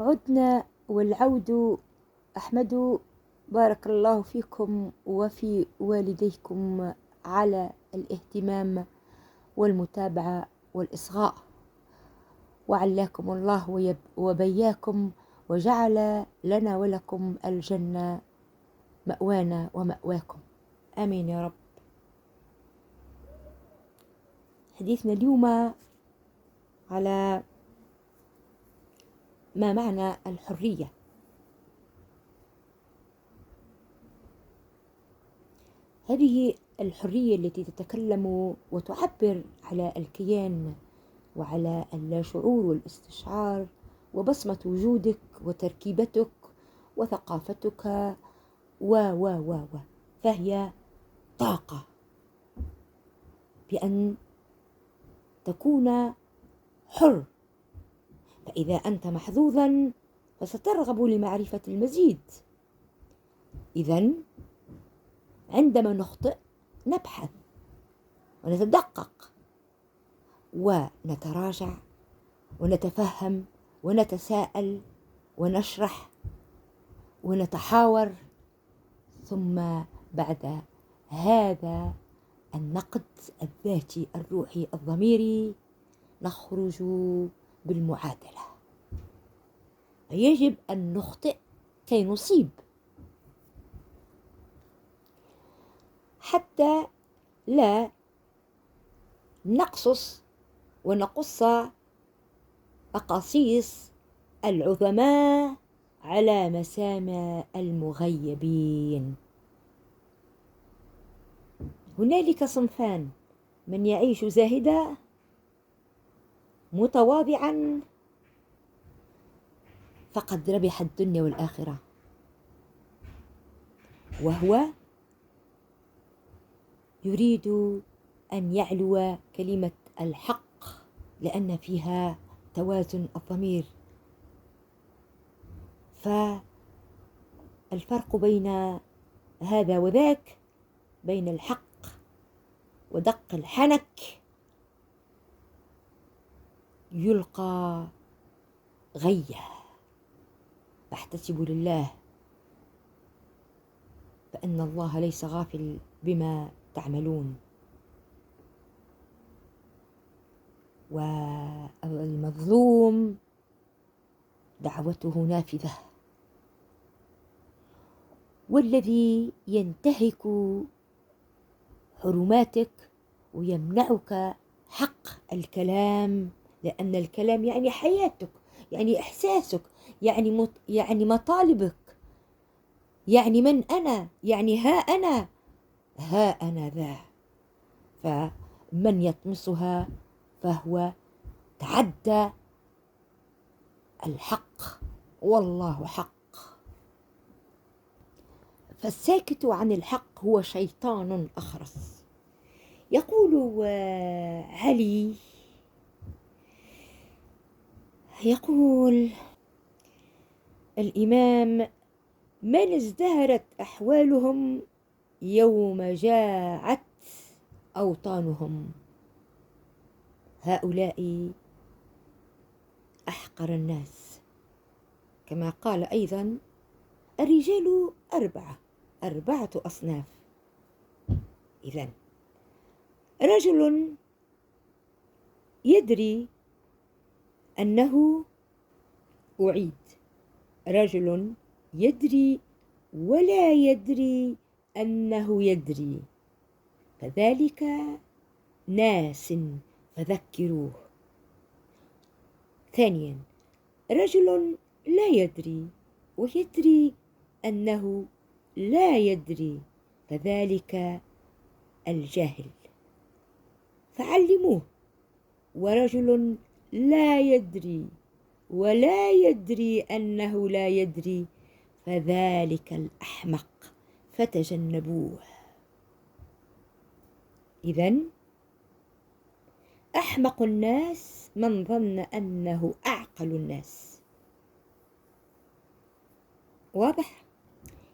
عدنا والعود أحمد. بارك الله فيكم وفي والديكم على الاهتمام والمتابعة والإصغاء، وعلاكم الله وبياكم، وجعل لنا ولكم الجنة مأوانا ومأواكم، آمين يا رب. حديثنا اليوم على ما معنى الحرية. هذه الحرية التي تتكلم وتعبر على الكيان وعلى اللاشعور والاستشعار وبصمة وجودك وتركيبتك وثقافتك و فهي طاقة بأن تكون حر. فإذا أنت محظوظا فسترغب لمعرفة المزيد. إذن عندما نخطئ نبحث ونتدقق ونتراجع ونتفهم ونتساءل ونشرح ونتحاور، ثم بعد هذا النقد الذاتي الروحي الضميري نخرج بالمعادلة. يجب أن نخطئ كي نصيب، حتى لا نقصص ونقص أقاصيص العظماء على مسامع المغيبين. هنالك صنفان: من يعيش زاهدا متواضعا فقد ربح الدنيا والآخرة، وهو يريد أن يعلو كلمة الحق لأن فيها توازن الضمير. فالفرق بين هذا وذاك، بين الحق ودق الحنك، يلقى غية. فاحتسبوا لله فإن الله ليس غافل بما تعملون. والمظلوم دعوته نافذة، والذي ينتهك حرماتك ويمنعك حق الكلام، لأن الكلام يعني حياتك، يعني إحساسك، يعني مطالبك، يعني من أنا، يعني ها أنا ذا. فمن يطمسها فهو تعدى الحق، والله حق. فالساكت عن الحق هو شيطان أخرس. يقول علي، يقول الإمام: من ازدهرت أحوالهم يوم جاعت أوطانهم، هؤلاء أحقر الناس. كما قال أيضا: الرجال أربعة أصناف. إذن رجل يدري أنه رجل يدري ولا يدري أنه يدري، فذلك ناس فذكروه. ثانيا، رجل لا يدري ويدري أنه لا يدري، فذلك الجاهل، فعلموه. ورجل لا يدري ولا يدري أنه لا يدري، فذلك الأحمق، فتجنبوه. إذن أحمق الناس من ظن أنه أعقل الناس. واضح؟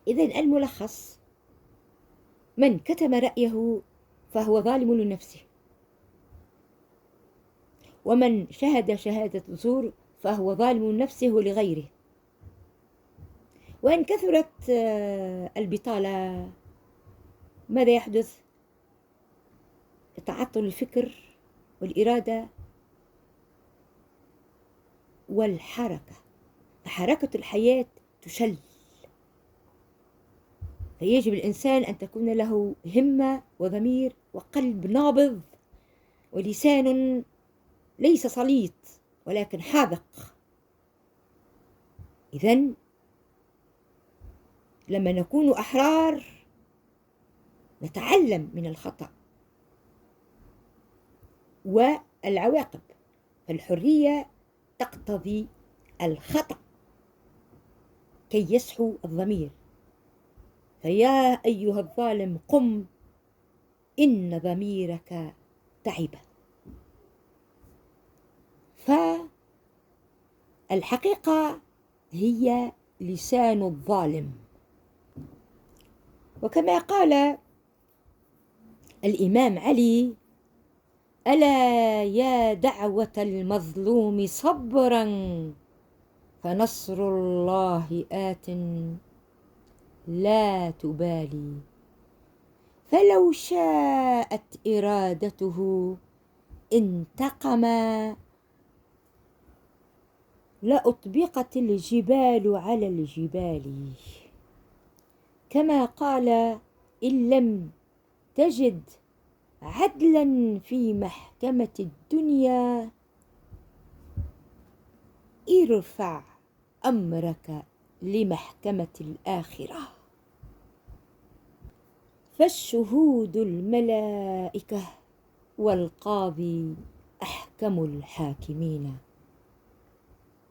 إذن الملخص: من كتم رأيه فهو ظالم لنفسه، ومن شهد شهادة زور فهو ظالم لنفسه ولغيره. وإن كثرت البطالة ماذا يحدث؟ تعطل الفكر والإرادة والحركة، حركة الحياة تشل. فيجب الإنسان أن تكون له همة وضمير وقلب نابض ولسان ليس سليط ولكن حاذق. إذن لما نكون أحرار نتعلم من الخطأ والعواقب، فالحرية تقتضي الخطأ كي يصحو الضمير. فيا أيها الظالم قم إن ضميرك تعب. فالحقيقة هي لسان الظالم، وكما قال الإمام علي: ألا يا دعوة المظلوم صبرا فنصر الله آت لا تبالي. فلو شاءت إرادته انتقم لأطبقت الجبال على الجبال. كما قال: إن لم تجد عدلا في محكمة الدنيا ارفع أمرك لمحكمة الآخرة. فالشهود الملائكة والقاضي أحكم الحاكمين.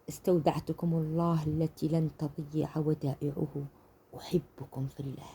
استودعتكم الله التي لن تضيع ودائعه. أحبكم في الله.